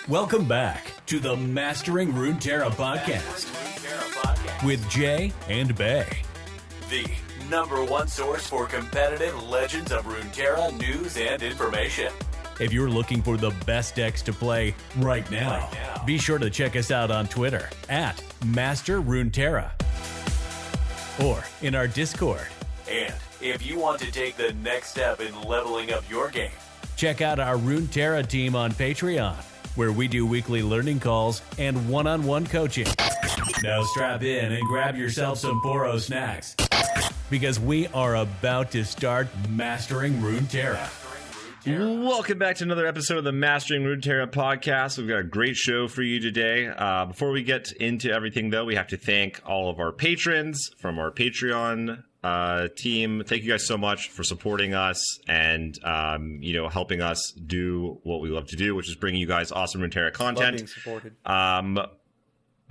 Welcome back to the Mastering Runeterra podcast with Jay and Bay, the number one source for competitive Legends of Runeterra news and information. If you're looking for the best decks to play right now, be sure to check us out on Twitter at Master Runeterra or in our Discord. And if you want to take the next step in leveling up your game, check out our Runeterra team on Patreon, where we do weekly learning calls and one-on-one coaching. Now strap in and grab yourself some Boro snacks, because we are about to start Mastering Runeterra. Welcome back to another episode of the Mastering Runeterra podcast. We've got a great show for you today. Before we get into everything, though, we have to thank all of our patrons from our Patreon team. Thank you guys so much for supporting us and helping us do what we love to do, which is bringing you guys awesome Runeterra content.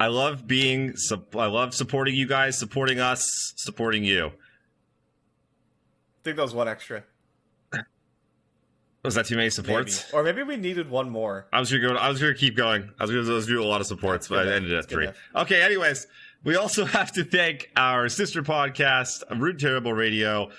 Love being supported. I love supporting you guys, supporting us, supporting you. I think that was one extra. Was that too many supports? Maybe. Or maybe we needed one more. I was gonna keep going. I was gonna do a lot of supports, but I ended at 3. Okay, anyways, we also have to thank our sister podcast, Runeterra Radio,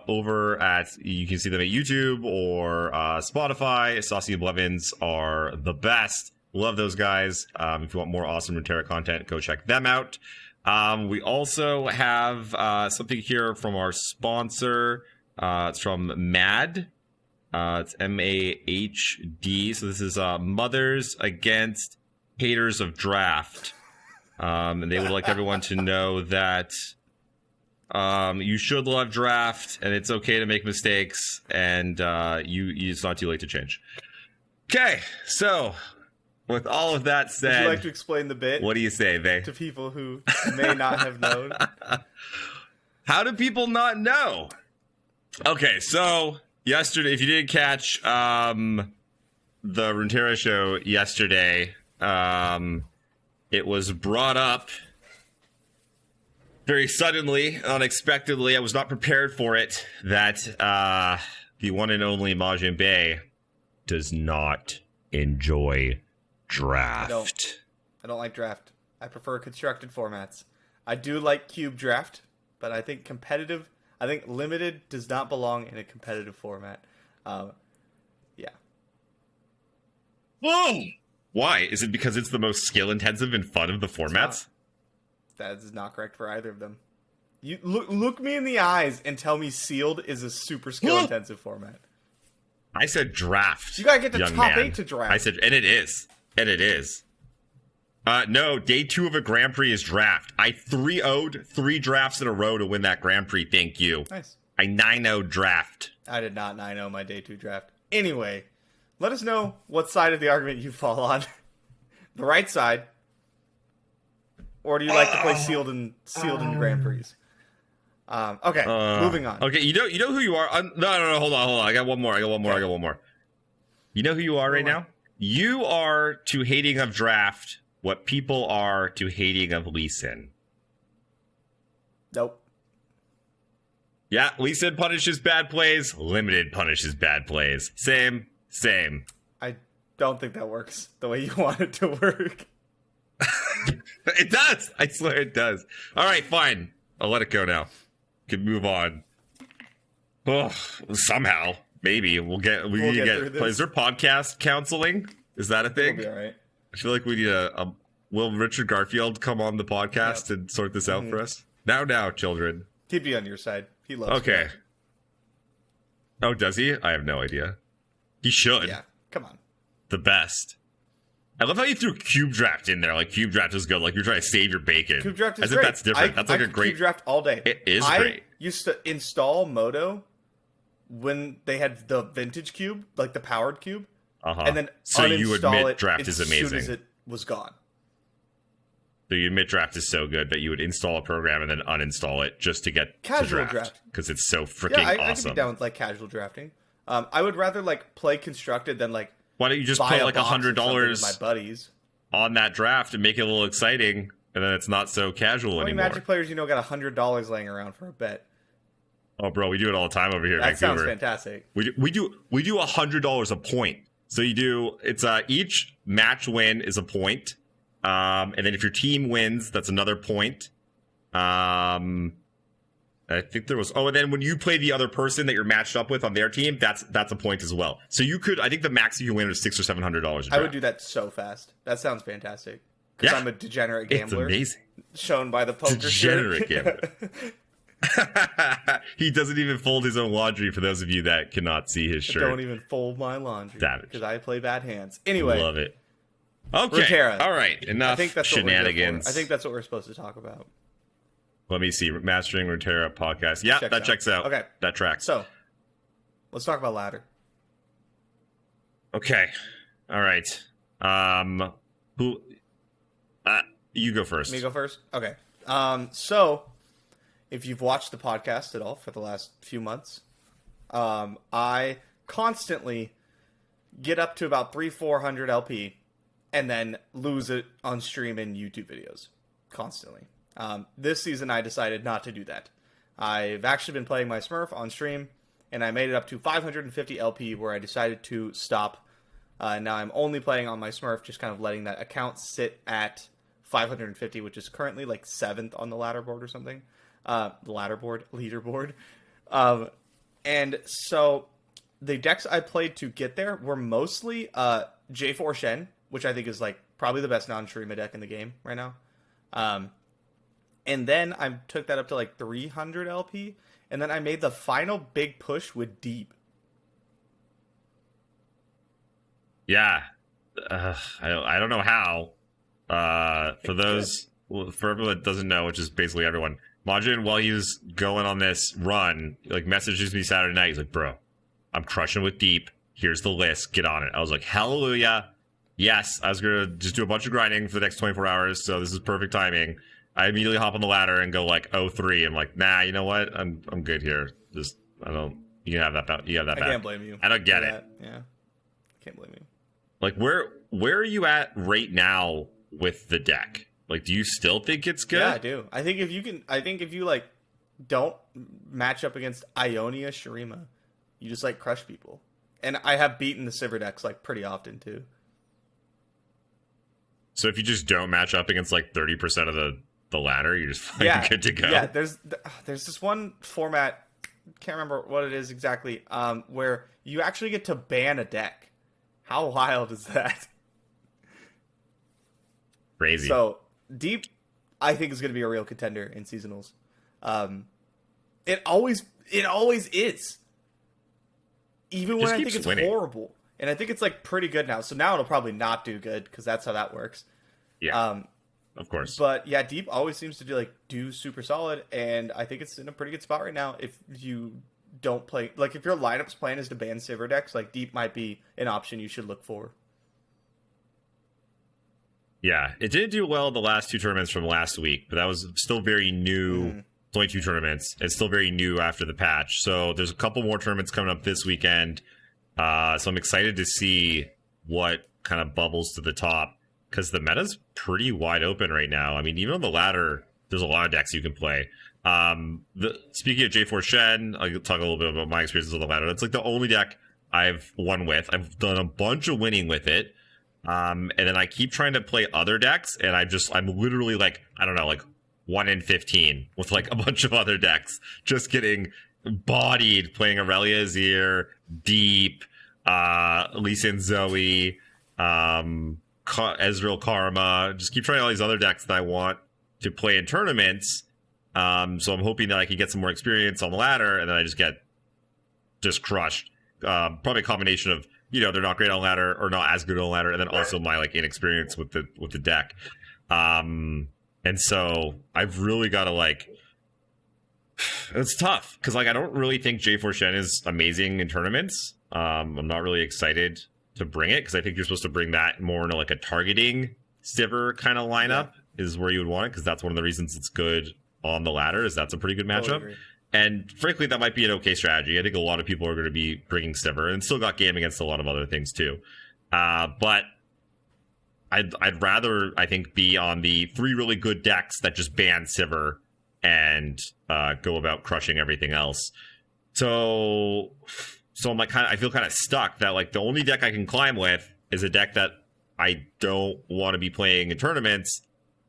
over at, you can see them at YouTube or Spotify. Saucy and Blevins are the best. Love those guys. If you want more awesome Runeterra content, go check them out. We also have something here from our sponsor. It's from MAD. It's MAHD. So this is Mothers Against Haters of Draft. And they would like everyone to know that you should love draft, and it's okay to make mistakes, and it's not too late to change. Okay, so with all of that said, would you like to explain the bit? What do you say, Vay? To people who may not have known. How do people not know? Okay, so yesterday, if you didn't catch the Runeterra show yesterday, it was brought up very suddenly, unexpectedly. I was not prepared for it, that the one and only Majin Bay does not enjoy draft. I don't like draft. I prefer constructed formats. I do like cube draft, but I think limited does not belong in a competitive format. Yeah. Whoa! Why? Is it because it's the most skill-intensive and fun of the formats? That is not correct for either of them. You look me in the eyes and tell me sealed is a super skill-intensive format. I said draft. You gotta get the top man. 8 to draft. I said, and it is. No, day 2 of a Grand Prix is draft. I 3-0'd 3 drafts in a row to win that Grand Prix. Thank you. Nice. I 9-0'd draft. I did not 9-0 my day 2 draft. Anyway, let us know what side of the argument you fall on. The right side, or do you like to play sealed in Grand Prix? Okay, moving on. Okay, you know who you are. No, hold on. I got one more. You know who you are right now? You are to hating of draft what people are to hating of Lee Sin. Nope. Yeah, Lee Sin punishes bad plays. Limited punishes bad plays. Same. I don't think that works the way you want it to work. It does. I swear it does. All right, fine. I'll let it go now. Can move on. Oh, somehow, maybe we'll get through this. Is there podcast counseling? Is that a thing? It'll be all right. I feel like we need a will Richard Garfield come on the podcast and sort this out for us? Now, children. He'd be on your side. He loves Okay. Draft. Oh, does he? I have no idea. He should. Yeah, come on. The best. I love how you threw cube draft in there. Like, cube draft is good. Like, you're trying to save your bacon. Cube draft is As great. if that's different. That's like a great cube draft all day. It is great. I used to install Moto when they had the vintage cube, like the powered cube, and then so you admit it draft is amazing. as soon as it was gone. So you admit draft is so good that you would install a program and then uninstall it just to get Casual to draft because it's so freaking I awesome. could be down with like casual drafting. I would rather like play constructed than like. Why don't you just buy put like $100 with my buddies on that draft and make it a little exciting, and then it's not so casual How many anymore. Magic players got $100 laying around for a bet? Oh, bro, we do it all the time over here in That Vancouver. sounds fantastic. We do $100 a point. So you do, it's each match win is a point. And then if your team wins, that's another point. I think there was, and then when you play the other person that you're matched up with on their team, that's a point as well. So you could, I think the max you can win is $600 or $700. I would do that so fast. That sounds fantastic. Because I'm a degenerate gambler. It's amazing. Shown by the poker degenerate gambler. He doesn't even fold his own laundry, for those of you that cannot see his shirt. I don't even fold my laundry. Because I play bad hands. Anyway. Love it. Okay. Runeterra. All right. Enough shenanigans. I think that's what we're supposed to talk about. Let me see. Mastering Runeterra podcast. Yeah, that checks out. Okay. That tracks. So, let's talk about ladder. Okay. All right. Who? You go first. Me go first? Okay. So, if you've watched the podcast at all for the last few months, I constantly get up to about 300-400 LP and then lose it on stream and YouTube videos. Constantly. This season, I decided not to do that. I've actually been playing my Smurf on stream, and I made it up to 550 LP, where I decided to stop. Now I'm only playing on my Smurf, just kind of letting that account sit at 550, which is currently like 7th on the ladder board or something. Leaderboard. And so the decks I played to get there were mostly J4 Shen, which I think is like probably the best non-Shurima deck in the game right now. And then I took that up to like 300 LP. And then I made the final big push with Deep. Yeah. I don't know how. For everyone that doesn't know, which is basically everyone, Majin, while he was going on this run, like messages me Saturday night. He's like, bro, I'm crushing with Deep. Here's the list. Get on it. I was like, hallelujah. Yes, I was going to just do a bunch of grinding for the next 24 hours. So this is perfect timing. I immediately hop on the ladder and go like 0-3. I'm like, nah, you know what? I'm good here. Just, you can have that. You have that back. I can't blame you. I don't get it. Yeah. Can't blame you. Like, where are you at right now with the deck? Like, do you still think it's good? Yeah, I do. I think if you like don't match up against Ionia Shurima, you just like crush people. And I have beaten the Sivir decks like pretty often too. So if you just don't match up against like 30% of the ladder, you're just good to go. Yeah, there's this one format, can't remember what it is exactly, where you actually get to ban a deck. How wild is that? Crazy. So Deep, I think, is going to be a real contender in seasonals. It always is. Even when I think it's horrible. And I think it's like pretty good now. So now it'll probably not do good because that's how that works. Yeah. Of course. But yeah, Deep always seems to do super solid, and I think it's in a pretty good spot right now. If you don't play, like if your lineup's plan is to ban Sivir decks, like Deep might be an option you should look for. Yeah, it didn't do well the last two tournaments from last week, but that was still very new. It's only two tournaments. It's still very new after the patch. So there's a couple more tournaments coming up this weekend. So I'm excited to see what kind of bubbles to the top, because the meta's pretty wide open right now. I mean, even on the ladder, there's a lot of decks you can play. Speaking of J4 Shen, I'll talk a little bit about my experiences on the ladder. That's like the only deck I've won with. I've done a bunch of winning with it. And then I keep trying to play other decks, and I'm literally like, I don't know, like 1 in 15 with like a bunch of other decks, just getting bodied playing Aurelia Azir, Deep, Lee Sin Zoe, Ezreal Karma. Just keep trying all these other decks that I want to play in tournaments. So I'm hoping that I can get some more experience on the ladder, and then I just get crushed. Probably a combination of, they're not great on ladder or not as good on ladder, and then also my like inexperience with the deck. And so I've really got to it's tough because I don't really think J4 Shen is amazing in tournaments. I'm not really excited to bring it because I think you're supposed to bring that more into like a targeting Sivir kind of lineup is where you would want it, because that's one of the reasons it's good on the ladder, is that's a pretty good matchup. And frankly, that might be an okay strategy. I think a lot of people are going to be bringing Sivir, and still got game against a lot of other things too. But I'd rather, I think, be on the 3 really good decks that just ban Sivir and go about crushing everything else. So so I'm like I feel kind of stuck that like the only deck I can climb with is a deck that I don't want to be playing in tournaments,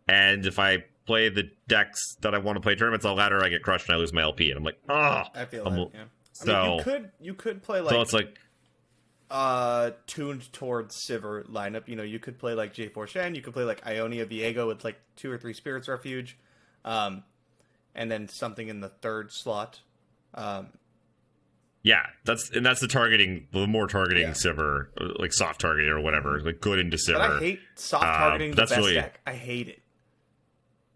and if I play the decks that I want to play tournaments on ladder, I get crushed and I lose my LP, and I'm like, oh, I feel that. Yeah. So I mean, you could play like so it's like tuned towards Sivir lineup. You know, you could play like J4 Shen, you could play like Ionia Viego with like 2 or 3 Spirits Refuge, and then something in the third slot. Yeah, that's the targeting, the more targeting Sivir, like soft targeting or whatever, like good into Sivir. But I hate soft targeting the that's best really, deck. I hate it.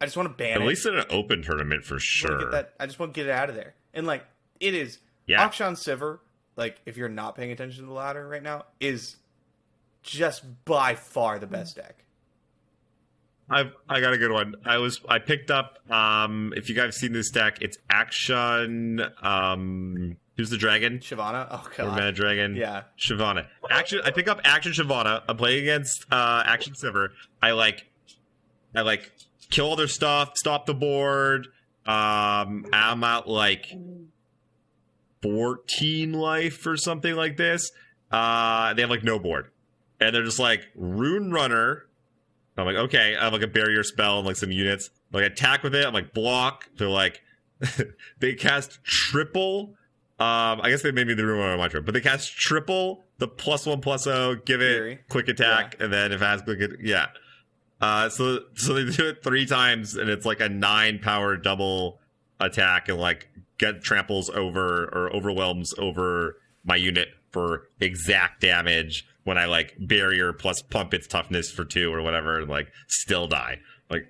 I just want to ban it. At least in an open tournament for sure. I just want to get it out of there. And like, it is Akshan Sivir, like if you're not paying attention to the ladder right now, is just by far the best deck. I got a good one. I picked up if you guys have seen this deck, it's Akshan who's the dragon? Shyvana? Oh god. Or Mana Dragon. Yeah. Shyvana. I pick up Akshan Shyvana. I'm playing against Akshan Sivir. I kill all their stuff, stop the board. I'm at like 14 life or something like this. They have like no board. And they're just like Rune Runner. I'm like, okay, I have like a barrier spell and like some units. Like attack with it, I'm like block. They're like they cast triple. I guess they made me the Rune Runner on my trip, but they cast triple the +1/+0, give it Fury. Quick attack, and then if it has quick so they do it 3 times and it's like a 9 power double attack and like tramples over or overwhelms over my unit for exact damage when I like barrier plus pump its toughness for 2 or whatever and like still die. Like,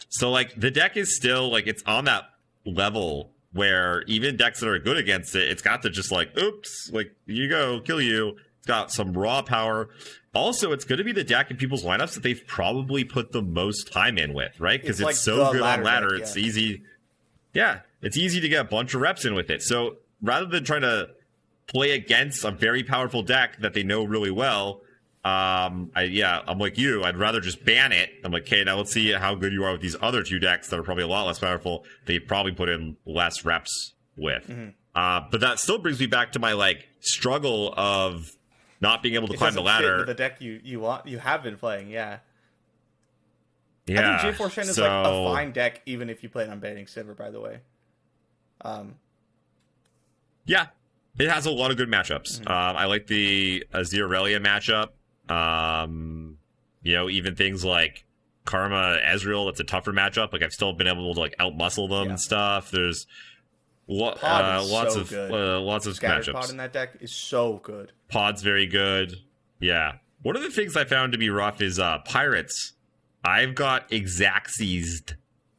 so like the deck is still like it's on that level where even decks that are good against it, it's got to just like, oops, like you go, kill you. It's got some raw power. Also, it's going to be the deck in people's lineups that they've probably put the most time in with, right? Because it's like so good on ladder. It's easy. Yeah, it's easy to get a bunch of reps in with it. So rather than trying to play against a very powerful deck that they know really well, I'm like you. I'd rather just ban it. I'm like, okay, now let's see how good you are with these other 2 decks that are probably a lot less powerful. They probably put in less reps with. Mm-hmm. But that still brings me back to my like struggle of not being able to climb the ladder. Fit the deck you have been playing, yeah. Yeah. I think J4 Shen is like a fine deck, even if you plan on banning Sivir. By the way. Yeah, it has a lot of good matchups. Mm-hmm. I like the Azir Aurelia matchup. Even things like Karma Ezreal, that's a tougher matchup. Like I've still been able to like outmuscle them and stuff. There's lots of Scattered matchups. Pod in that deck is so good. Pod's very good. Yeah. One of the things I found to be rough is Pirates. I've got Exact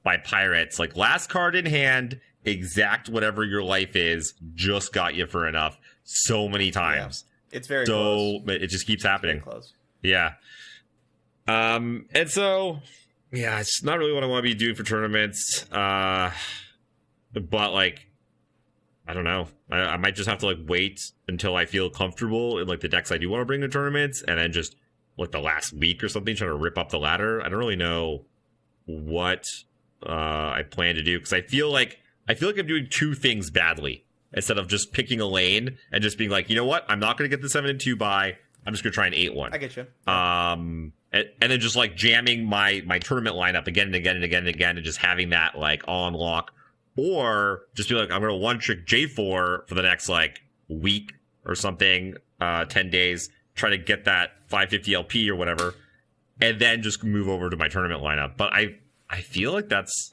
by Pirates. Like last card in hand, exact whatever your life is, just got you for enough so many times. Yeah. It's very close. It just keeps happening. Very close. Yeah. And so, yeah, it's not really what I want to be doing for tournaments. But like, I don't know. I might just have to like wait until I feel comfortable in like the decks I do want to bring to tournaments, and then just like the last week or something trying to rip up the ladder. I don't really know what I plan to do because I feel like I'm doing 2 things badly instead of just picking a lane and just being like, you know what, I'm not going to get the 7-2 buy. I'm just going to try an 8-1. I get you. And then just like jamming my tournament lineup again and again and again and again, and just having that like on lock. Or just be like, I'm going to 1-trick J4 for the next like week or something, 10 days, try to get that 550 LP or whatever, and then just move over to my tournament lineup. But I feel like that's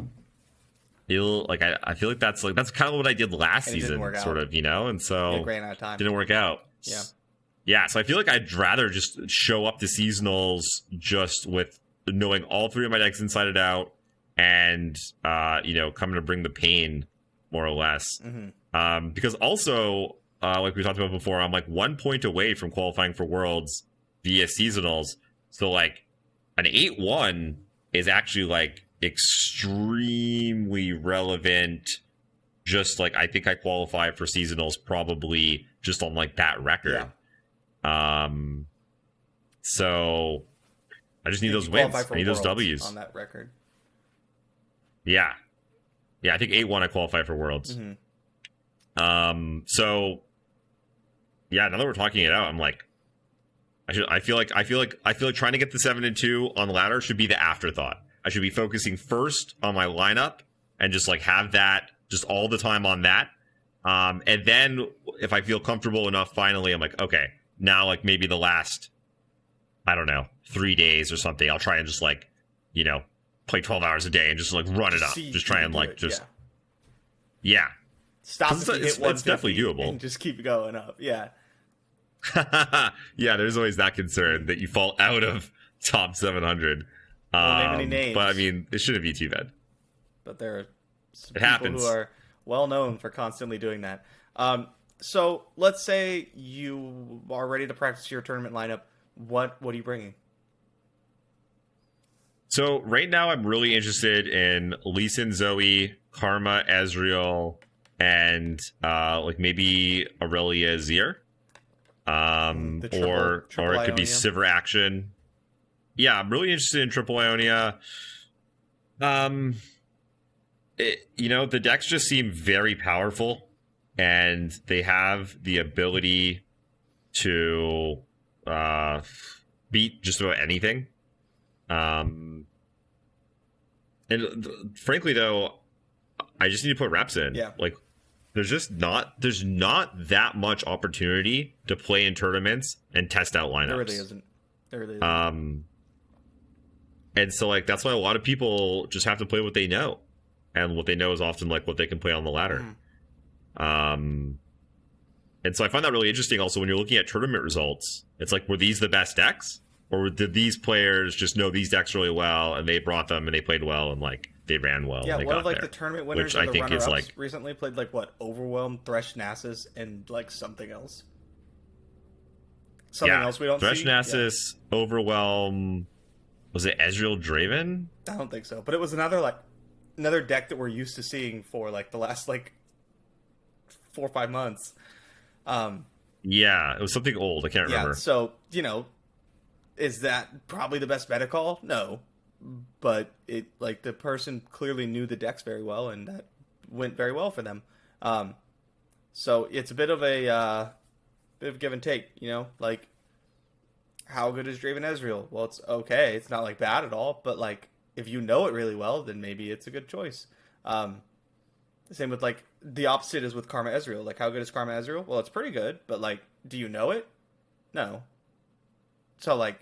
I feel like that's kind of what I did last season, sort of, and so ran out of time. Didn't work out. Yeah. So I feel like I'd rather just show up to seasonals just with knowing all 3 of my decks inside and out, and coming to bring the pain more or less. Mm-hmm. Because also, like we talked about before, I'm like 1 point away from qualifying for Worlds via seasonals. So like an 8-1 is actually like extremely relevant. Just like I think I qualify for seasonals probably just on like that record. Yeah. So I just need those wins. I need those W's on that record. Yeah. I think 8-1 I qualify for Worlds. Mm-hmm. So yeah, now that we're talking it out, I'm like, I feel like trying to get the 7-2 on the ladder should be the afterthought. I should be focusing first on my lineup and just like have that just all the time on that. And then if I feel comfortable enough, finally, I'm like, okay, now like maybe the last, I don't know, 3 days or something, I'll try and just like, you know, play 12 hours a day and just like run it up. Just try and like yeah. Stop if you hit 150 it's definitely doable. and just keep going up. Yeah. Yeah, there's always that concern that you fall out of top 700. Won't name any names. But I mean, it shouldn't be too bad. But there are some It people happens. who are well known for constantly doing that. So let's say you are ready to practice your tournament lineup. What are you bringing? So right now, I'm really interested in Lee Sin, Zoe, Karma, Ezreal, and like maybe Aurelia Azir. Or it could be Ionia. Sivir Action. Yeah, I'm really interested in Triple Ionia. The decks just seem very powerful, and they have the ability to beat just about anything. And frankly, though, I just need to put reps in. Yeah. Like, there's not that much opportunity to play in tournaments and test out lineups. There really isn't. And so like that's why a lot of people just have to play what they know, and what they know is often like what they can play on the ladder. And so I find that really interesting. Also, when you're looking at tournament results, it's like, were these the best decks, or did these players just know these decks really well and they brought them and they played well and like they ran well? Yeah, and they one got of like there, the tournament winners which and I the think is runner-ups like recently played like what, Overwhelm, Thresh Nasus, and like something else. Something else we don't Thresh see. Nasus, Overwhelm. Was it Ezreal Draven? I don't think so, but it was another deck that we're used to seeing for like the last like 4 or 5 months. Yeah, it was something old. I can't remember. Yeah, so is that probably the best meta call? No, but it like the person clearly knew the decks very well, and that went very well for them. So it's a bit of a give and take. Like, how good is Draven Ezreal? Well, it's okay. It's not like bad at all, but like if you know it really well, then maybe it's a good choice. Same with like the opposite is with Karma Ezreal. Like, how good is Karma Ezreal? Well, it's pretty good, but like, do you know it? No. So like,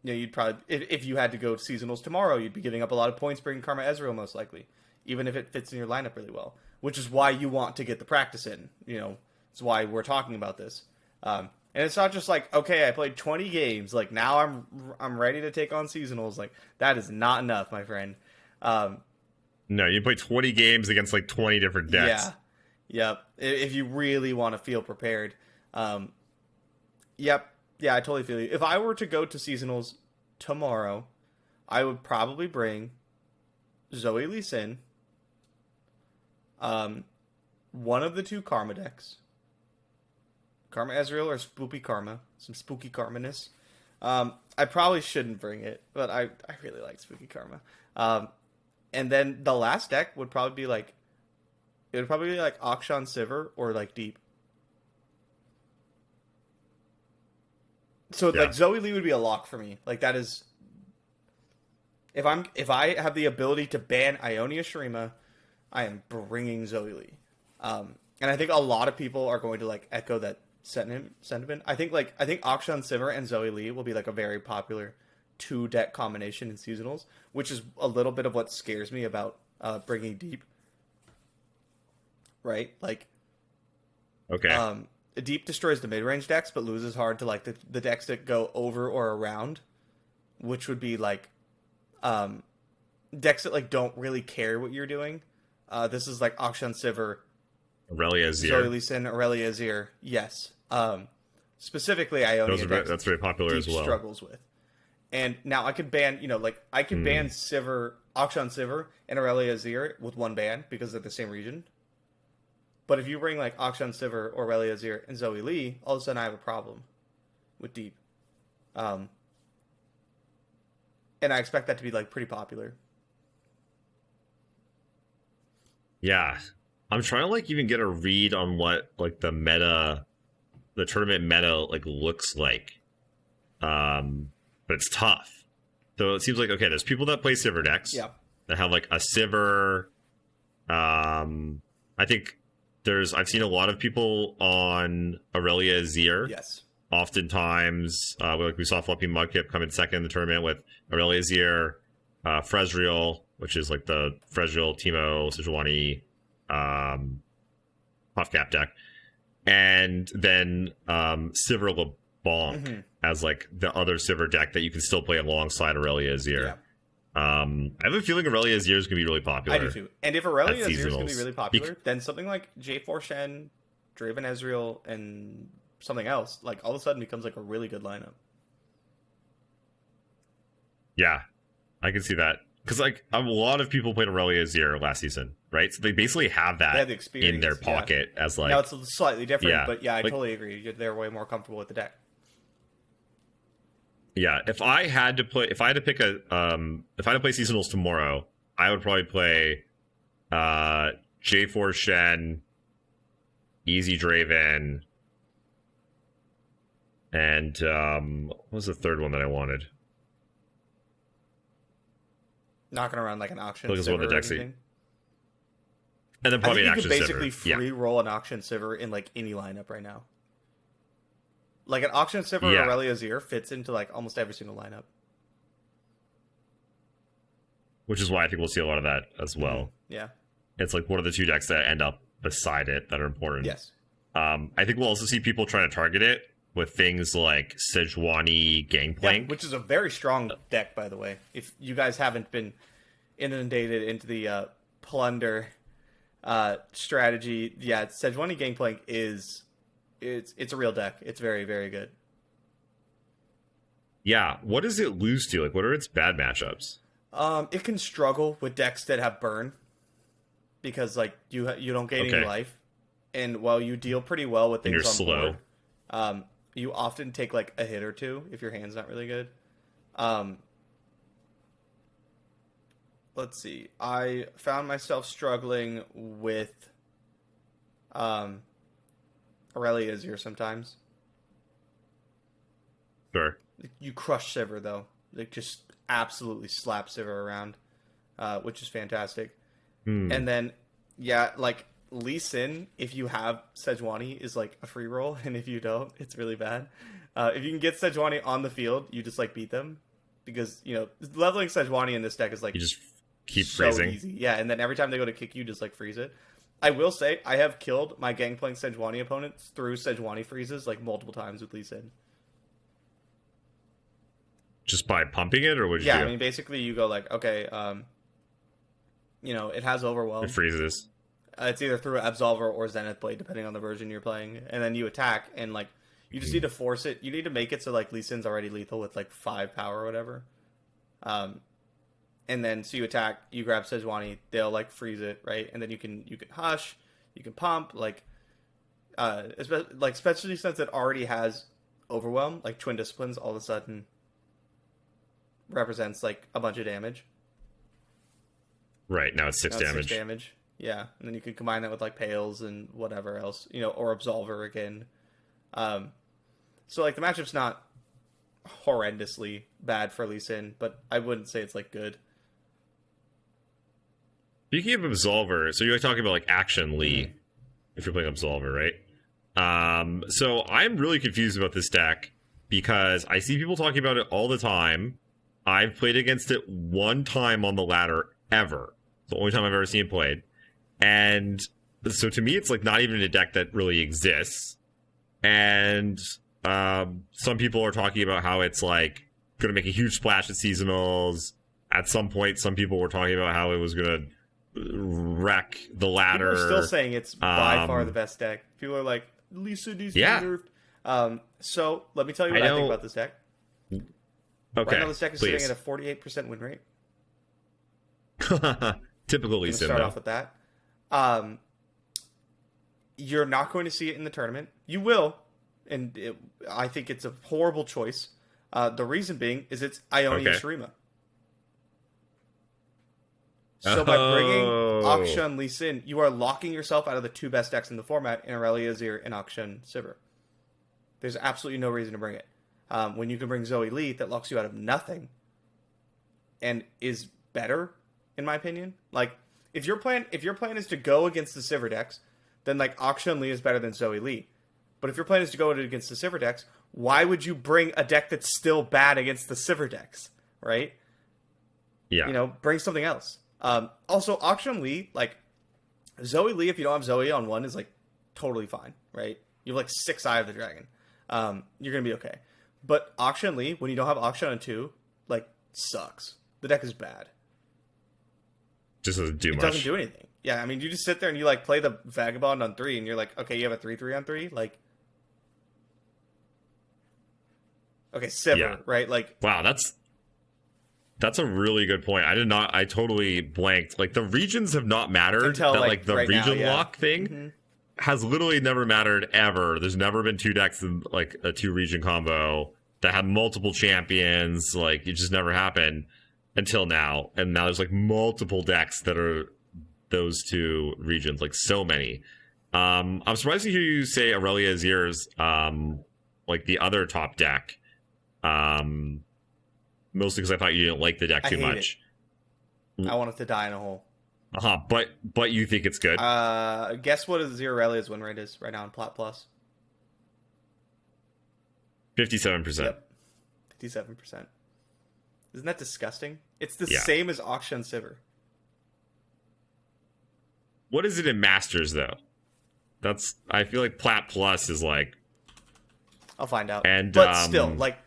you'd probably if you had to go to seasonals tomorrow, you'd be giving up a lot of points bringing Karma Ezreal most likely, even if it fits in your lineup really well. Which is why you want to get the practice in. It's why we're talking about this. And it's not just like, okay, I played 20 games, like now I'm ready to take on seasonals. Like, that is not enough, my friend. No, you play 20 games against like 20 different decks. Yeah. Yep. If you really want to feel prepared. Yep. Yeah, I totally feel you. If I were to go to seasonals tomorrow, I would probably bring Zoe Lee Sin, one of the 2 Karma decks, Karma Ezreal or Spooky Karma, some Spooky Karma-ness. I probably shouldn't bring it, but I really like Spooky Karma. And then the last deck would probably be like, Akshan Sivir or like Deep. So like Zoe Lee would be a lock for me. Like, that is, if I have the ability to ban Ionia Shurima, I am bringing Zoe Lee. And I think a lot of people are going to like echo that sentiment. I think Akshan Sivir and Zoe Lee will be like a very popular 2-deck combination in seasonals, which is a little bit of what scares me about bringing Deep. Right? Like, Okay. Deep destroys the mid-range decks, but loses hard to like the decks that go over or around, which would be like decks that like don't really care what you're doing. This is like Akshan Sivir, Aurelia Azir. Zoe Lee Sin, Aurelia Azir. Yes. Specifically, Ionia decks that's very popular as well. Struggles with. And now I could ban, I could ban Akshan Sivir and Aurelia Azir with one ban because they're the same region. But if you bring like Akshan Sivir, Aurelia Azir, and Zoe Lee, all of a sudden I have a problem with Deep. And I expect that to be like pretty popular. Yeah. I'm trying to like even get a read on what like the meta the tournament meta like looks like. But it's tough. So it seems like, okay, there's people that play Sivir decks that have like a Sivir. I think I've seen a lot of people on Aurelia Azir. Yes. Oftentimes, we saw Floppy Mudkip come in second in the tournament with Aurelia Azir, Frezreal, which is like the Frezreal, Teemo, Sejuani, Puffcap deck, and then Sivir LeBlanc as like the other Sivir deck that you can still play alongside Aurelia Azir. Yeah. I have a feeling Aurelia Azir is going to be really popular. I do too. And if Aurelia Azir is going to be really popular, Bec- then something like J4 Shen, Draven Ezreal, and something else, like all of a sudden becomes like a really good lineup. Yeah, I can see that. Because like a lot of people played Aurelia Azir last season, right? So they basically have that the experience, in their pocket as like... Now it's slightly different, but yeah, I like, totally agree. They're way more comfortable with the deck. Yeah, if I had to play seasonals tomorrow, I would probably play J4 Shen, Easy Draven, and what was the third one that I wanted? Knocking around like an auction Look, Sivir one of the or decks anything. And then probably I an think you action could basically Sivir. free roll an auction Sivir in like any lineup right now. Like an auction Sivir or Yeah. Aurelia Azir fits into like almost every single lineup. Which is why I think we'll see a lot of that as well. Yeah. It's like one of the two decks that end up beside it that are important. Yes. I think we'll also see people trying to target it with things like Sejuani Gangplank. Yeah, which is a very strong deck, by the way. If you guys haven't been inundated into the plunder strategy, yeah, Sejuani Gangplank it's a real deck. It's very, very good. Yeah, what does it lose to? Like, what are its bad matchups? It can struggle with decks that have burn because like you don't gain any life, and while you deal pretty well with things you're on slow. board, you often take like a hit or two if your hand's not really good. Let's see. I found myself struggling with Aurelia Azir sometimes. Sure. You crush Sivir though. Like just absolutely slap Sivir around, which is fantastic. And then yeah, like Lee Sin, if you have Sejuani, is like a free roll, and if you don't, it's really bad. If you can get Sejuani on the field, you just like beat them because leveling Sejuani in this deck is like You just keep so freezing. easy. Yeah, and then every time they go to kick you, just like freeze it. I will say I have killed my Gangplank Sejuani opponents through Sejuani freezes like multiple times with Lee Sin. Just by pumping it, or would you Yeah, do? I mean basically you go like okay, it has Overwhelm. It freezes. It's either through Absolver or Zenith Blade, depending on the version you're playing. And then you attack, and like you just need to force it. You need to make it so like Lee Sin's already lethal with like 5 power or whatever. And then so you attack, you grab Sejuani, they'll like freeze it, right? And then you can hush, you can pump, especially since it already has Overwhelm, like Twin Disciplines all of a sudden represents like a bunch of damage. Right, now it's 6 Now it's damage. 6 damage. Yeah, and then you can combine that with like Pales and whatever else, or Absolver again. So like the matchup's not horrendously bad for Lee Sin, but I wouldn't say it's like good. Speaking of Absolver, so you're talking about like Action Lee, if you're playing Absolver, right? So I'm really confused about this deck because I see people talking about it all the time. I've played against it one time on the ladder ever. It's the only time I've ever seen it played. And so to me, it's like not even a deck that really exists. And some people are talking about how it's like going to make a huge splash at seasonals. At some point, some people were talking about how it was going to wreck the ladder. People are still saying it's by far the best deck. People are like, Lisa needs to be nerfed. So let me tell you what I think about this deck. Okay, right now, this deck is please. sitting at a 48% win rate. Typical Lee Sin, Start though. off with that. You're not going to see it in the tournament. You will, and I think it's a horrible choice. The reason being is it's Ionia Shurima. So by bringing Akshan Lee Sin, you are locking yourself out of the 2 best decks in the format in Aurelia Azir and Akshan Sivir. There's absolutely no reason to bring it. When you can bring Zoe Lee that locks you out of nothing and is better, in my opinion. Like, if your plan is to go against the Sivir decks, then like Aksha Lee is better than Zoe Lee. But if your plan is to go against the Sivir decks, why would you bring a deck that's still bad against the Sivir decks, right? Yeah. You know, bring something else. Also, Aksha Lee, like, Zoe Lee, if you don't have Zoe on 1, is like totally fine, right? You have like 6 Eye of the Dragon. You're going to be okay. But Aksha Lee, when you don't have Aksha on 2, like, sucks. The deck is bad. Just doesn't do much. It doesn't do anything. Yeah, I mean, you just sit there and you, like, play the Vagabond on 3, and you're like, okay, you have a 3/3 on 3? Like, okay, Sivir, right? Like, wow, that's a really good point. I totally blanked. Like, the regions have not mattered. Until, that, the right region now, yeah. lock thing has literally never mattered ever. There's never been 2 decks in, like, a 2-region combo that have multiple champions. Like, it just never happened until now. And now there's, like, multiple decks that are those 2 regions. Like, so many. I'm surprised to hear you say Aurelia Azir's, like, the other top deck. Mostly because I thought you didn't like the deck too much. I want it to die in a hole. But you think it's good? Guess what Azir Aurelia's win rate is right now in Plat Plus? 57%. Yep. 57%. Isn't that disgusting? It's the same as Aksha and Sivir. What is it in Masters, though? I feel like Plat Plus is like... I'll find out. And, but still, like,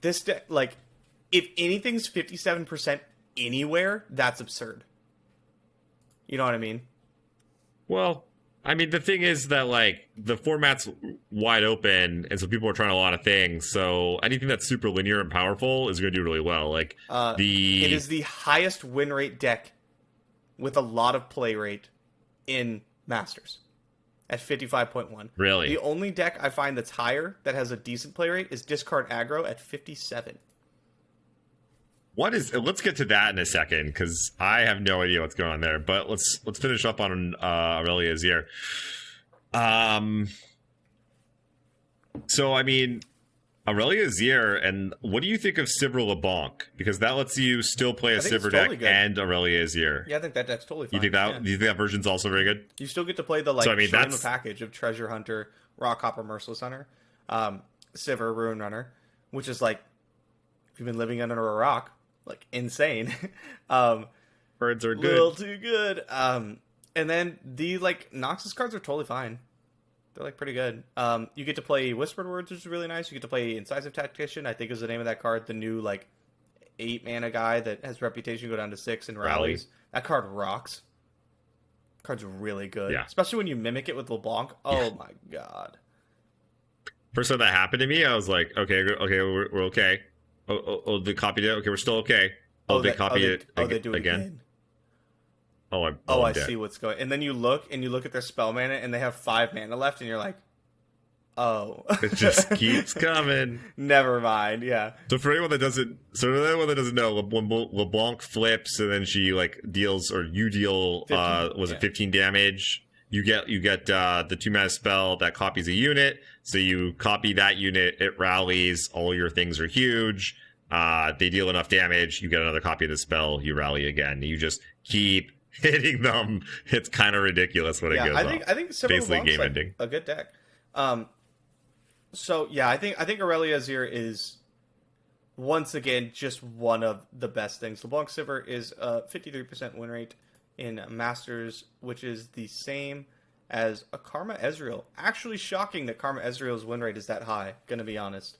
this deck, like, if anything's 57% anywhere, that's absurd. You know what I mean? Well, I mean, the thing is that, like, the format's wide open, and so people are trying a lot of things, so anything that's super linear and powerful is going to do really well. Like, it is the highest win rate deck with a lot of play rate in Masters at 55.1. Really? The only deck I find that's higher that has a decent play rate is Discard Aggro at 57. Let's get to that in a second, because I have no idea what's going on there. But let's finish up on Aurelia Azir. So I mean, Aurelia Azir, and what do you think of Sivir LeBlanc? Because that lets you still play a Sivir deck and Aurelia Azir. Yeah, I think that deck's totally fine. You think that? Yeah. Do you think that version's also very good? You still get to play the Shurima package of Treasure Hunter, Rock Hopper, Merciless Hunter, Sivir Ruin Runner, which is like, if you've been living under a rock, like insane. Birds are good. Little too good. And then the Noxus cards are totally fine. They're like pretty good. You get to play Whispered Words, which is really nice. You get to play Incisive Tactician, I think is the name of that card. The new 8 mana guy that has reputation go down to 6 and rallies. That card rocks. Card's really good. Yeah. Especially when you mimic it with LeBlanc. Oh my god. First time that happened to me, I was like, okay, we're okay. Oh, they copied it. Okay, we're still okay. They copied it they do it again. I see what's going. And then you look at their spell mana, and they have 5 mana left, and you're like, oh, it just keeps coming. Never mind. Yeah. So for anyone that doesn't know, when LeBlanc flips, and then she deals, or you deal, 15, 15 damage. You get the 2 mana spell that copies a unit. So you copy that unit, it rallies, all your things are huge. They deal enough damage, you get another copy of the spell, you rally again. You just keep hitting them. It's kind of ridiculous when it goes I think it's basically game like ending. A good deck. So yeah, I think Aurelia Azir is once again just one of the best things. LeBlanc Sivir is a 53% win rate in Masters, which is the same as a Karma Ezreal. Actually shocking that Karma Ezreal's win rate is that high, gonna be honest.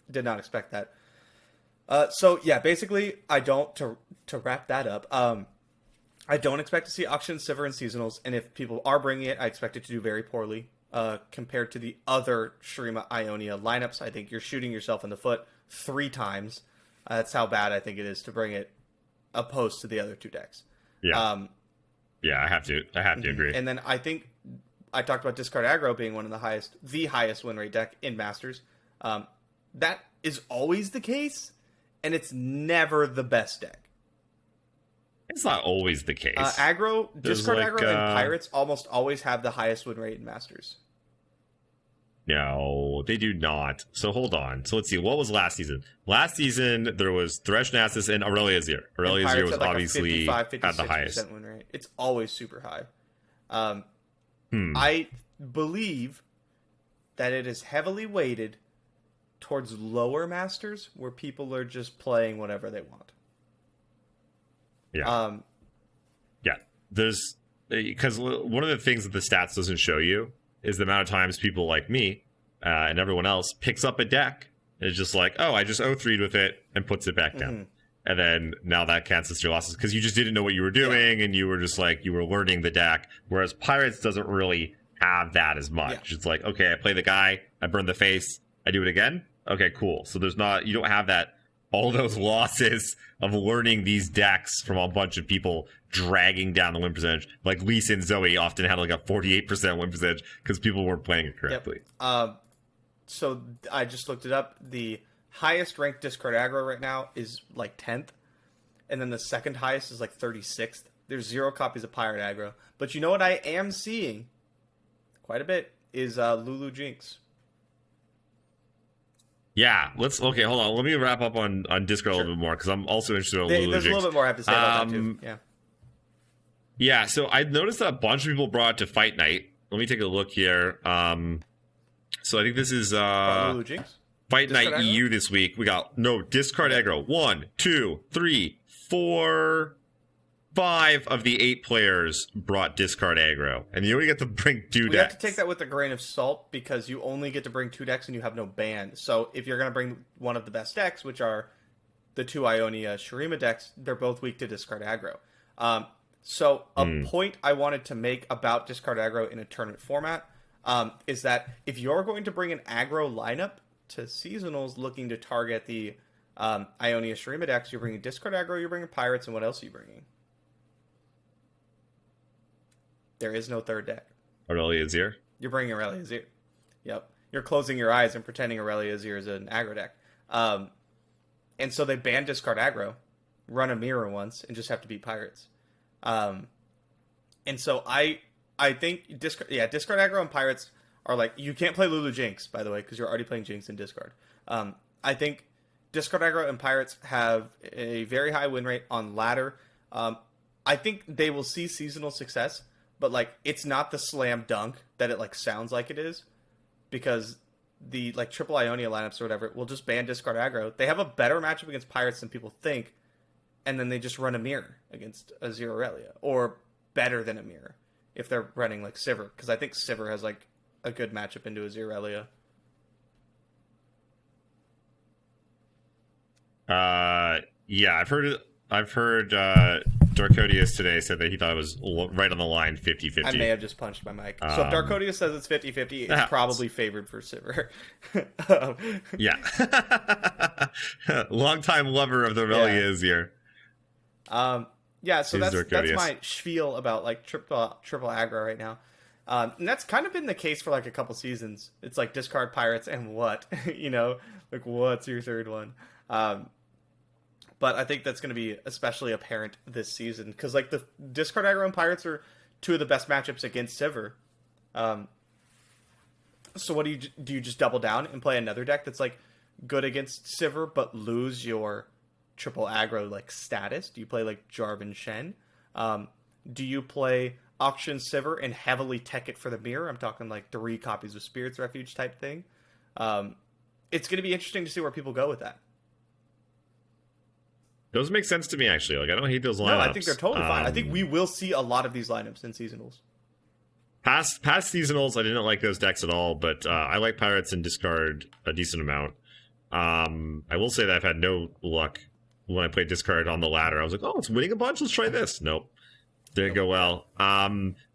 Did not expect that. So yeah, basically, to wrap that up, I don't expect to see Auction Sivir in seasonals, and if people are bringing it, I expect it to do very poorly compared to the other Shurima Ionia lineups. I think you're shooting yourself in the foot 3 times. That's how bad I think it is to bring it opposed to the other 2 decks. Yeah. I have to agree. And then I think I talked about Discard Aggro being one of the highest win rate deck in Masters. That is always the case, and it's never the best deck. It's not always the case. Discard Aggro and Pirates almost always have the highest win rate in Masters. No, they do not. So hold on. So let's see. What was last season? Last season, there was Thresh, Nasus, and Aurelia Azir. Aurelia Azir was obviously at the highest. Win rate. It's always super high. I believe that it is heavily weighted towards lower masters where people are just playing whatever they want. Yeah. Yeah. There's because one of the things that the stats doesn't show you is the amount of times people like me and everyone else picks up a deck and is just like, oh, I just O3'd with it and puts it back down. And then now that cancels your losses because you just didn't know what you were doing and you were just like, you were learning the deck. Whereas Pirates doesn't really have that as much. It's like, okay, I play the guy, I burn the face, I do it again. Okay, cool. So there's not, you don't have that, all those losses of learning these decks from a bunch of people dragging down the win percentage. Like Lee Sin Zoe often had like a 48% win percentage because people weren't playing it correctly. So I just looked it up. The highest ranked discard aggro right now is like 10th. And then the second highest is like 36th. There's 0 copies of Pirate aggro. But you know what I am seeing quite a bit is Lulu Jinx. Yeah, okay, hold on. Let me wrap up on Discord a little bit more because I'm also interested in Lulu Jinx. There's a little bit more I have to say about that too. Yeah, so I noticed that a bunch of people brought it to Fight Night. Let me take a look here. So I think this is Lulu Jinx? Fight Night aggro? EU this week. We got discard aggro. 1, 2, 3, 4, 5 of the 8 players brought discard aggro, and you only get to bring 2 decks. You have to take that with a grain of salt because you only get to bring 2 decks and you have no ban. So if you're going to bring one of the best decks, which are the 2 Ionia Shurima decks, they're both weak to discard aggro. So a point I wanted to make about discard aggro in a tournament format is that if you're going to bring an aggro lineup to seasonals looking to target the Ionia Shurima decks, you're bringing discard aggro, you're bringing pirates, and what else are you bringing? There is no third deck. Aurelia Azir? You're bringing Aurelia Azir. Yep. You're closing your eyes and pretending Aurelia Azir is an aggro deck. And so they ban discard aggro, run a mirror once, and just have to beat pirates. And so I think discard aggro and pirates are like, you can't play Lulu Jinx, by the way, because you're already playing Jinx in discard. I think discard aggro and pirates have a very high win rate on ladder. I think they will see seasonal success, but like it's not the slam dunk that it like sounds like it is, because the like triple Ionia lineups or whatever will just ban discard aggro. They have a better matchup against pirates than people think, and then they just run a mirror against a Azir Aurelia, or better than a mirror if they're running like Sivir, because I think Sivir has like a good matchup into Azir Aurelia. Yeah, I've heard Darkodius today said that he thought it was right on the line 50-50. I may have just punched my mic. So if Darkodius says it's 50-50, it's probably favored for Sivir. Yeah. Longtime lover of the Aurelia Azir. Yeah, so that's my spiel about like triple aggro right now. And that's kind of been the case for like a couple seasons. It's like discard pirates and what? You know, like what's your third one? But I think that's going to be especially apparent this season because like the discard aggro and pirates are 2 of the best matchups against Sivir. So what do? You just double down and play another deck that's like good against Sivir but lose your triple aggro like status? Do you play like Jarvan Shen? Do you play Auction Sivir and heavily tech it for the mirror? I'm talking like 3 copies of Spirit's Refuge type thing. It's going to be interesting to see where people go with that. Those make sense to me, actually. Like, I don't hate those lineups. No, I think they're totally fine. I think we will see a lot of these lineups in seasonals. Past seasonals, I didn't like those decks at all, but I like pirates and discard a decent amount. I will say that I've had no luck when I played discard on the ladder. I was like, oh, it's winning a bunch. Let's try this. Nope. Didn't go well.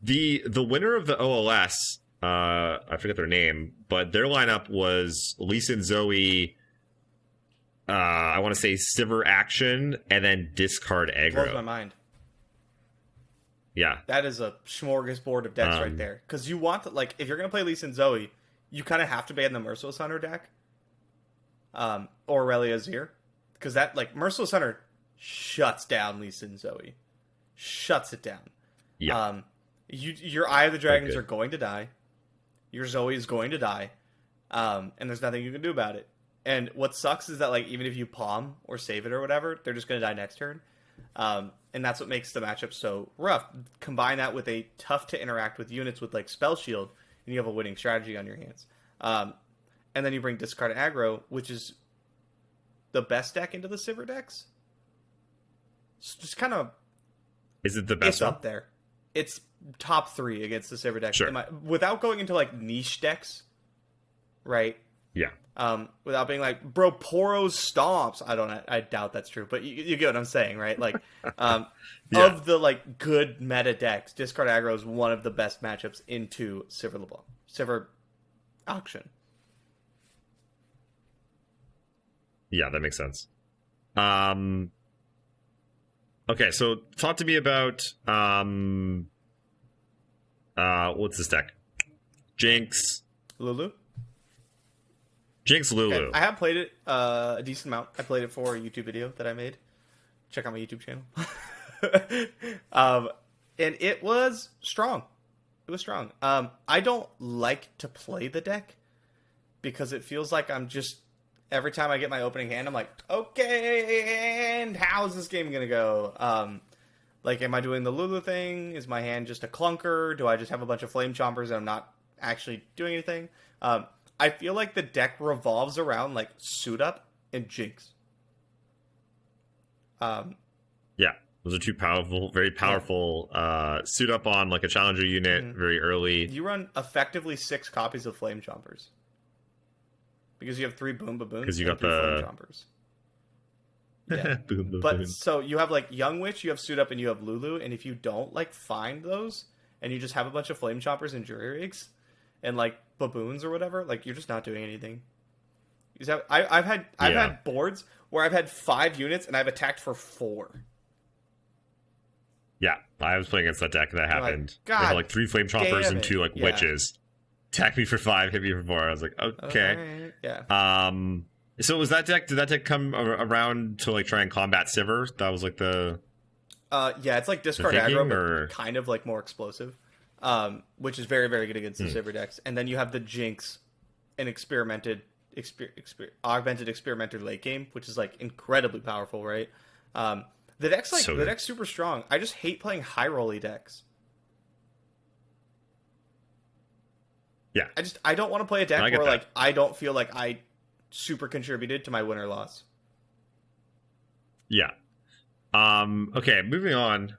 The winner of the OLS, I forget their name, but their lineup was Lee Sin Zoe, I want to say Sivir Action, and then discard aggro. Blows my mind. Yeah. That is a smorgasbord of decks right there. Because you want to, like, if you're going to play Lee Sin Zoe, you kind of have to ban the Merciless Hunter deck. Or Aurelia Azir. Because that, like, Merciless Hunter shuts down Lee Sin Zoe. Shuts it down. Yeah. Your Eye of the Dragons are going to die. Your Zoe is going to die. and there's nothing you can do about it. And what sucks is that like even if you palm or save it or whatever, they're just gonna die next turn. And that's what makes the matchup so rough. Combine that with a tough to interact with units with like Spell Shield, and you have a winning strategy on your hands. And then you bring Discard Aggro, which is the best deck into the Sivir decks. It's just kind of... Is it the best It's one? up there. It's top 3 against the Sivir decks. Sure. Without going into like niche decks, right? Yeah. Without being like, bro, Poros stomps. I doubt that's true, but you get what I'm saying, right? Like, Yeah. of the like good meta decks, Discard Aggro is one of the best matchups into Sivir LeBlanc. Sivir Auction. Yeah, that makes sense. Okay, so talk to me about what's this deck? Jinx Lulu? Lulu. Okay. I have played it a decent amount. I played it for a YouTube video that I made. Check out my YouTube channel. And it was strong. It was strong. I don't like to play the deck because it feels like I'm just... Every time I get my opening hand, I'm like, okay, and how is this game going to go? Like, am I doing the Lulu thing? Is my hand just a clunker? Do I just have a bunch of Flame Chompers and I'm not actually doing anything? I feel like the deck revolves around, like, Suit Up and Jinx. Yeah, those are two powerful, very powerful suit up on, like, a challenger unit very early. You run effectively 6 copies of Flame Chompers. Because you have 3 Boom Baboons because you got 3 Flame the Chompers. Yeah. boom, boom, But boom. so you have like Young Witch, you have Suit Up, and you have Lulu, and if you don't like find those, and you just have a bunch of Flame Chompers and Jury Rigs, and like Baboons or whatever, like you're just not doing anything. I've had boards where I've had 5 units and I've attacked for 4. Yeah, I was playing against that deck and that Like, happened. They God had like 3 flame chompers damn and it. 2 like Yeah. witches. Attack me for 5, hit me for 4. I was like, okay. Alright, yeah. So was that deck? Did that deck come around to like try and combat Sivir? That was like the Yeah, it's like discard thinking, aggro, or- but kind of like more explosive, which is very, very good against the Sivir decks. And then you have the Jinx, an augmented experimenter late game, which is like incredibly powerful, right? The deck's like So the good. deck's super strong. I just hate playing high rolly decks. Yeah. I don't want to play a deck I get where that. like I don't feel like I super contributed to my win or loss. Yeah. Okay, moving on.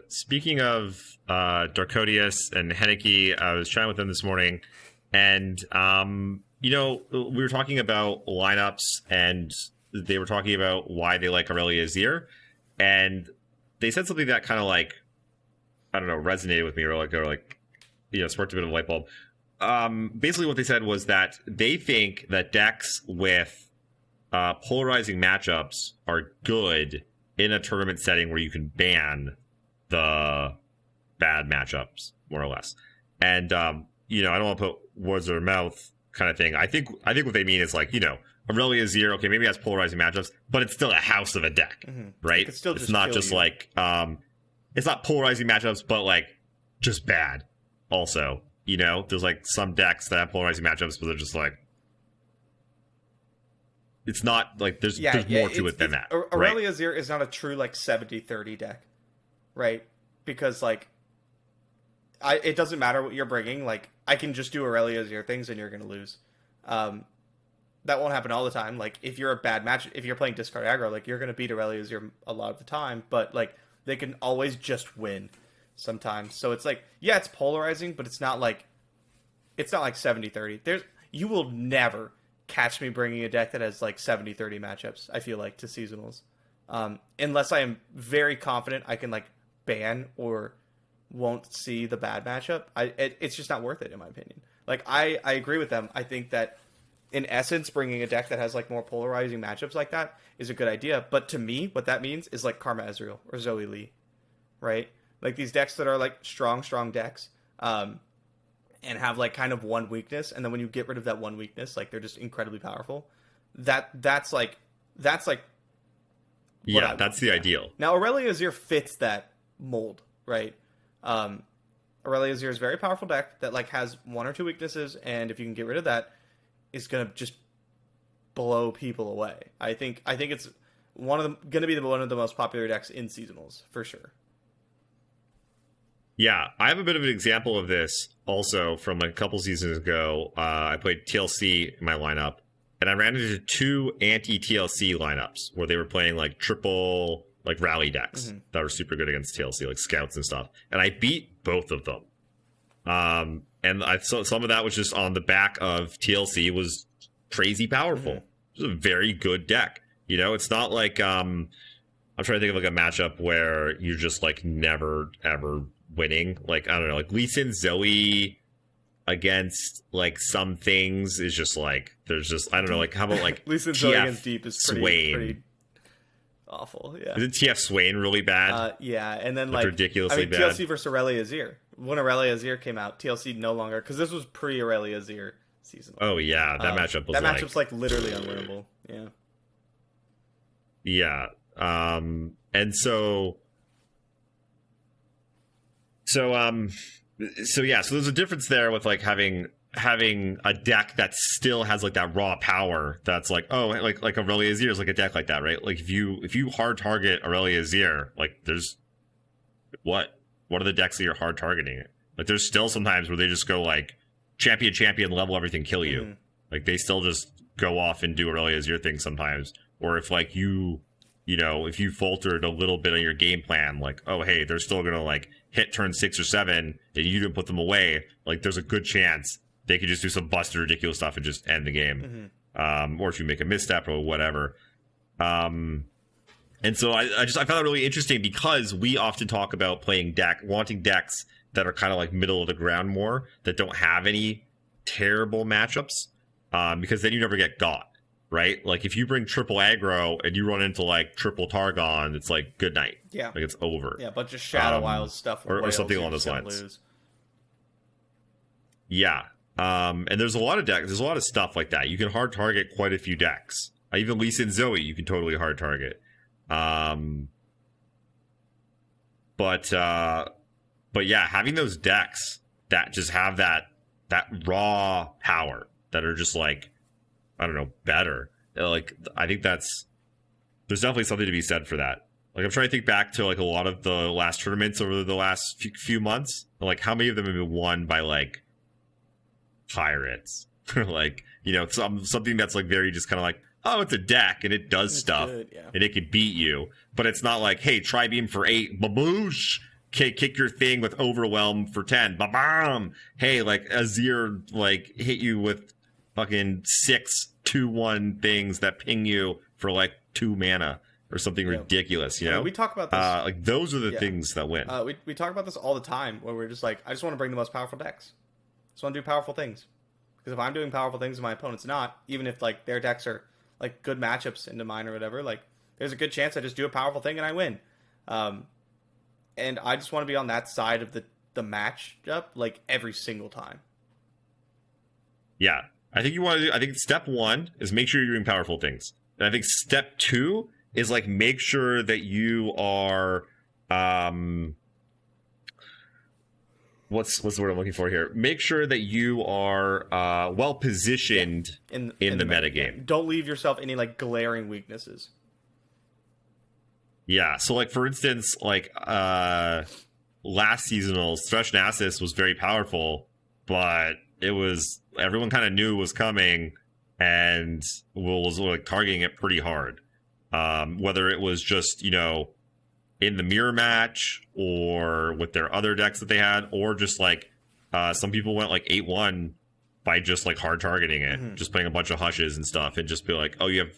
Speaking of Darkodius and Henneke, I was chatting with them this morning, and you know, we were talking about lineups, and they were talking about why they like Aurelia Azir, and they said something that kind of like, I don't know, resonated with me, or like you know, sparked a bit of a light bulb. Basically what they said was that they think that decks with polarizing matchups are good in a tournament setting where you can ban the bad matchups, more or less. And you know, I don't want to put words in their mouth kind of thing. I think what they mean is like, you know, Aurelia Azir, okay, maybe it has polarizing matchups, but it's still a house of a deck, right? It could still it's just not kill just you. like it's not polarizing matchups, but like just bad also. You know, there's like some decks that have polarizing matchups, but they're just like, it's not like there's more to it than that. Aurelia Right? Azir is not a true like 70-30 deck, right? Because like, it doesn't matter what you're bringing. Like, I can just do Aurelia Azir things and you're gonna lose. That won't happen all the time. Like, if you're a bad match, if you're playing discard aggro, like you're gonna beat Aurelia Azir a lot of the time. But like, they can always just win sometimes. So it's like, yeah, it's polarizing, but it's not like 70-30. You will never catch me bringing a deck that has like 70-30 matchups, I feel like, to seasonals. Unless I am very confident I can like ban or won't see the bad matchup. It's just not worth it, in my opinion. Like, I agree with them. I think that in essence, bringing a deck that has like more polarizing matchups like that is a good idea. But to me, what that means is like Karma Ezreal or Zoe Lee, right? Like these decks that are like strong Mm-hmm. decks, and have like kind of one weakness, and then when you get rid of that one weakness, like they're just incredibly powerful. That's like what Yeah, I that's want. the ideal. Now Aurelia Azir fits that mold, right? Aurelia Azir is a very powerful deck that like has 1 or 2 weaknesses, and if you can get rid of that, is going to just blow people away. I think it's going to be one of the most popular decks in seasonals for sure. Yeah, I have a bit of an example of this also from like a couple seasons ago. I played TLC in my lineup, and I ran into 2 anti-TLC lineups where they were playing like triple like rally decks that were super good against TLC, like scouts and stuff. And I beat both of them. And I saw some of that was just on the back of TLC was crazy powerful. It was a very good deck. You know, it's not like I'm trying to think of like a matchup where you're just like never ever winning. Like, I don't know, like Lee Sin Zoe against like some things is just like there's just I don't know, like how about like Lee Sin Zoe against Deep is pretty awful. Yeah. Isn't TF Swain really bad? Yeah, and then like ridiculously bad. TLC versus Aurelia Azir. When Aurelia Azir came out, TLC no longer, because this was pre Aurelia Azir season. Oh yeah, that matchup was matchup's like literally unwinnable. Yeah. Yeah. And so there's a difference there with like having a deck that still has like that raw power that's like, oh, like Aurelia Azir is like a deck like that, right? Like if you hard target Aurelia Azir, like there's what are the decks that you're hard targeting? Like there's still sometimes where they just go like champion level everything, kill you. Like they still just go off and do Aurelia Azir thing sometimes. Or if like if you faltered a little bit on your game plan, like, oh hey, they're still gonna like hit turn 6 or 7 and you didn't put them away, like there's a good chance they could just do some busted ridiculous stuff and just end the game. Or if you make a misstep or whatever. And so I found that really interesting because we often talk about wanting decks that are kind of like middle of the ground more, that don't have any terrible matchups, because then you never get got, right? Like if you bring triple aggro and you run into like triple Targon, it's like good night. Yeah. Like it's over. Yeah, a bunch of Shadow Isles stuff. Or something along those lines. Lose. Yeah. And there's a lot of stuff like that. You can hard target quite a few decks. Even Lee Sin Zoe, you can totally hard target. But yeah, having those decks that just have that raw power that are just like, I don't know, better. Like, I think there's definitely something to be said for that. Like, I'm trying to think back to like a lot of the last tournaments over the last few months. Like, how many of them have been won by like pirates? Like, something that's like very just kind of like, oh, it's a deck and it does stuff good, yeah. And it can beat you, but it's not like, hey, tri-beam for 8, baboosh, kick your thing with overwhelm for 10, ba-bam. Hey, like Azir like hit you with fucking 6 2/1 things that ping you for like 2 mana or something ridiculous. We talk about this. Like those are the things that win. We talk about this all the time where we're just like, I just want to bring the most powerful decks. I just want to do powerful things. Because if I'm doing powerful things and my opponent's not, even if like their decks are like good matchups into mine or whatever, like there's a good chance I just do a powerful thing and I win. And I just want to be on that side of the matchup like every single time. Yeah. I think step 1 is make sure you're doing powerful things. And I think step 2 is like make sure that you are what's the word I'm looking for here? Make sure that you are well positioned in the metagame. Don't leave yourself any like glaring weaknesses. Yeah, so like for instance, like last seasonal Thresh Nasus was very powerful, but it was everyone kind of knew it was coming and was like targeting it pretty hard. Whether it was just, in the mirror match or with their other decks that they had, or just like some people went like 8-1 by just like hard targeting it, just playing a bunch of hushes and stuff and just be like, oh, you have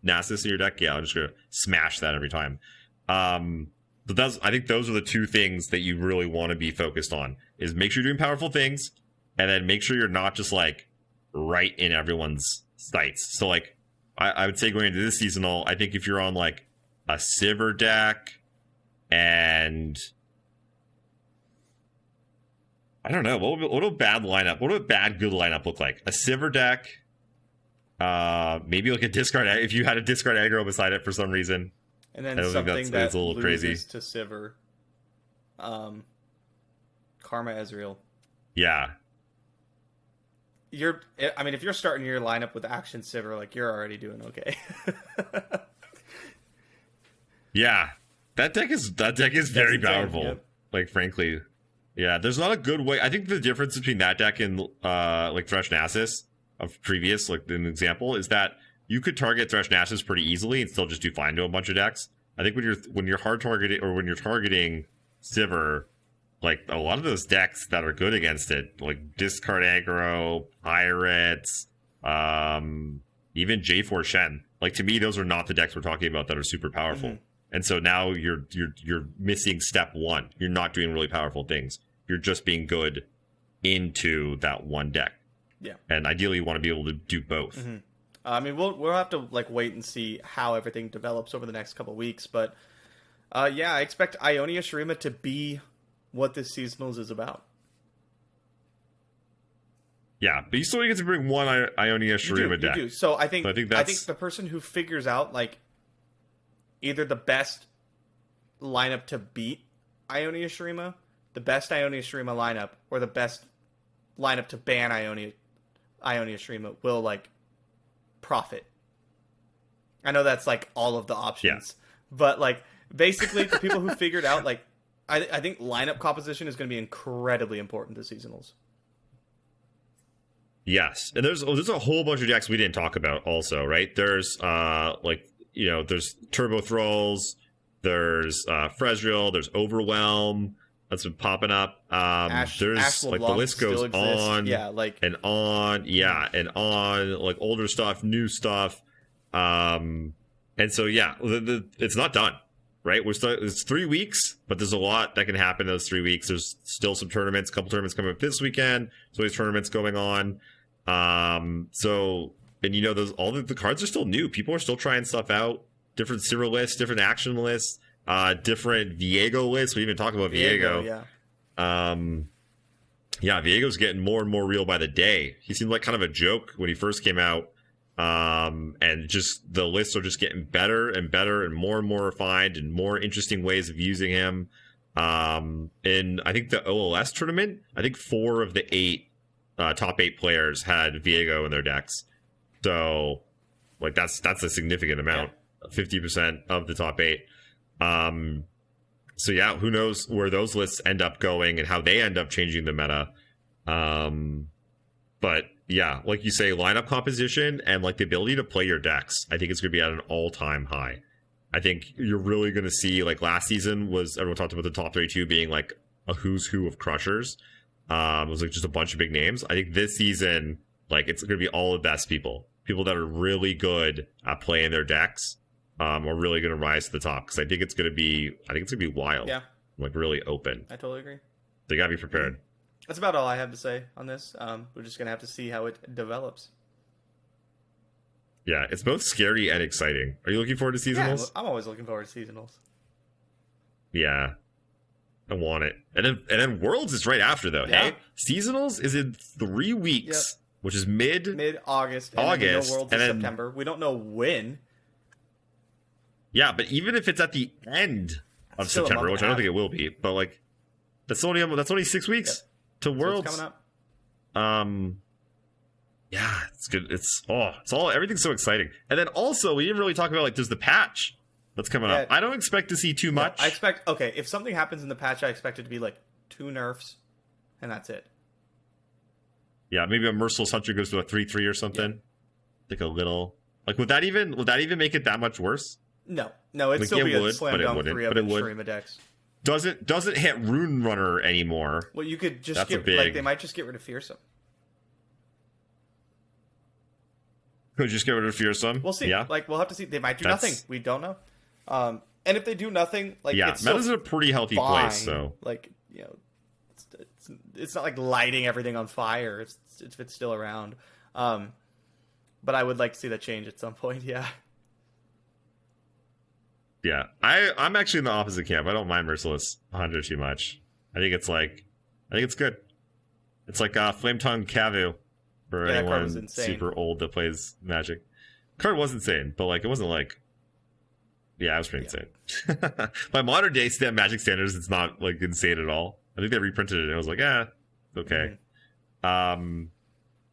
Nasus in your deck? Yeah, I'm just gonna smash that every time. But I think those are the 2 things that you really want to be focused on, is make sure you're doing powerful things, and then make sure you're not just like right in everyone's sights. So like I would say going into this seasonal, I think if you're on like a Sivir deck, and I don't know, what would a bad lineup, what would a bad good lineup look like? A Sivir deck, maybe like a discard, if you had a discard aggro beside it for some reason. And then something that's a little crazy to Sivir. Karma Ezreal. Yeah. if you're starting your lineup with Action Sivir, like, you're already doing okay. Yeah, that deck is very insane, powerful. yep. Like, frankly, yeah. There's not a good way. I think the difference between that deck and like Thresh Nasus of previous, like an example, is that you could target Thresh Nasus pretty easily and still just do fine to a bunch of decks. I think when you're hard targeting, or when you're targeting Sivir, like a lot of those decks that are good against it, like Discard Aggro, Pirates, even J4 Shen. Like, to me, those are not the decks we're talking about that are super powerful. Mm-hmm. And so now you're missing step one. You're not doing really powerful things. You're just being good into that one deck. Yeah. And ideally, you want to be able to do both. Mm-hmm. I mean, we'll have to like wait and see how everything develops over the next couple of weeks. But yeah, I expect Ionia Shurima to be what this seasonals is about. Yeah, but you still get to bring one Ionia Shurima deck. You do. So I think the person who figures out like either the best lineup to beat Ionia Shurima, the best Ionia Shurima lineup, or the best lineup to ban Ionia Shurima will like profit. I know that's like all of the options, but like basically the people who figured out like I think lineup composition is going to be incredibly important to seasonals. Yes, and there's a whole bunch of decks we didn't talk about also, right? There's there's Turbo Thralls, there's Frezreal, there's Overwhelm that's been popping up. There's like the list goes on, and on, like older stuff, new stuff, and so it's not done, right? It's 3 weeks, but there's a lot that can happen in those 3 weeks. There's still some tournaments, a couple tournaments coming up this weekend. So these tournaments going on. All the cards are still new. People are still trying stuff out. Different Cyril lists, different action lists, different Viego lists. We even talk about Viego. Viego's getting more and more real by the day. He seemed like kind of a joke when he first came out. And just the lists are just getting better and better and more refined and more interesting ways of using him. In I think the OLS tournament, I think 4 of the 8 top 8 players had Viego in their decks. So like that's a significant amount, 50% of the top 8. So yeah, who knows where those lists end up going and how they end up changing the meta. But yeah, like you say, lineup composition and like the ability to play your decks, I think it's going to be at an all-time high. I think you're really going to see, like last season was, everyone talked about the top 32 being like a who's who of crushers. It was like just a bunch of big names. I think this season, like it's going to be all the best people that are really good at playing their decks, are really going to rise to the top. Because I think it's going to be wild. Yeah, like really open. I totally agree. They got to be prepared. That's about all I have to say on this. We're just going to have to see how it develops. Yeah, it's both scary and exciting. Are you looking forward to seasonals? Yeah, I'm always looking forward to seasonals. Yeah. I want it. And then Worlds is right after, though. Yeah. Hey, seasonals is in 3 weeks, which is mid-August. August. Worlds in September. We don't know when. Yeah, but even if it's at the end of September, which I don't think it will be, but like that's only 6 weeks to Worlds. So it's coming up. Yeah, it's good. It's all everything's so exciting. And then also we didn't really talk about like there's the patch that's coming up. I don't expect to see too much. I expect if something happens in the patch, I expect it to be like 2 nerfs, and that's it. Yeah, maybe a Merciless Hunter goes to a 3/3 or something. Yeah. Like a little would that even make it that much worse? No, it'd still be a slam dunk 3 of Shurima decks. Doesn't hit Rune Runner anymore. Well, you could just they might just get rid of Fearsome. Could just get rid of Fearsome? We'll see. Yeah. Like we'll have to see. They might do nothing. We don't know. And if they do nothing, like meta's a pretty healthy place. So like it's not like lighting everything on fire. It's still around. But I would like to see that change at some point. Yeah. Yeah, I'm actually in the opposite camp. I don't mind Merciless Hunter too much. I think it's good. It's like Flame Tongue Kavu for anyone super old that plays Magic. Card was insane, but like it wasn't like it was pretty insane. By modern day Magic standards, it's not like insane at all. I think they reprinted it and it was like, okay.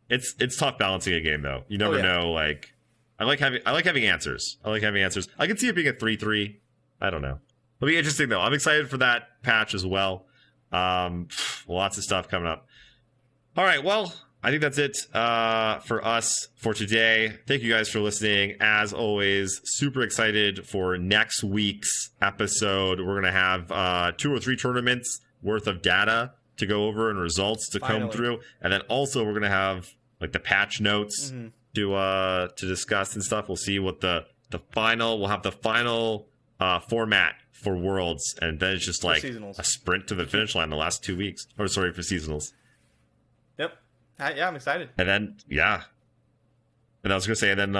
it's tough balancing a game though. You never know. Like I like having answers. I can see it being a 3-3. I don't know. It'll be interesting though. I'm excited for that patch as well. Lots of stuff coming up. All right, well, I think that's it for us for today. Thank you guys for listening. As always, super excited for next week's episode. We're going to have 2 or 3 tournaments worth of data to go over and results to come through. And then also we're going to have like the patch notes to discuss and stuff. We'll see what we'll have the final format for Worlds, and then it's just like a sprint to the finish line the last 2 weeks. Or sorry, for seasonals. Yep. Yeah, I'm excited. And then, yeah. And I was going to say, and then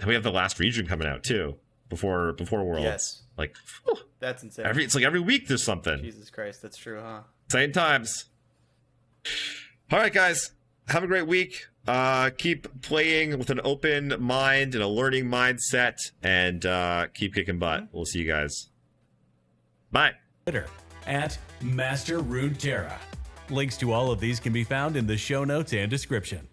we have the last region coming out, too, before Worlds. Yes. Like, whew, that's insane. It's like every week there's something. Jesus Christ, that's true, huh? Same times. All right, guys. Have a great week. Keep playing with an open mind and a learning mindset, and keep kicking butt. We'll see you guys. Bye. Twitter at Master Runeterra. Links to all of these can be found in the show notes and description.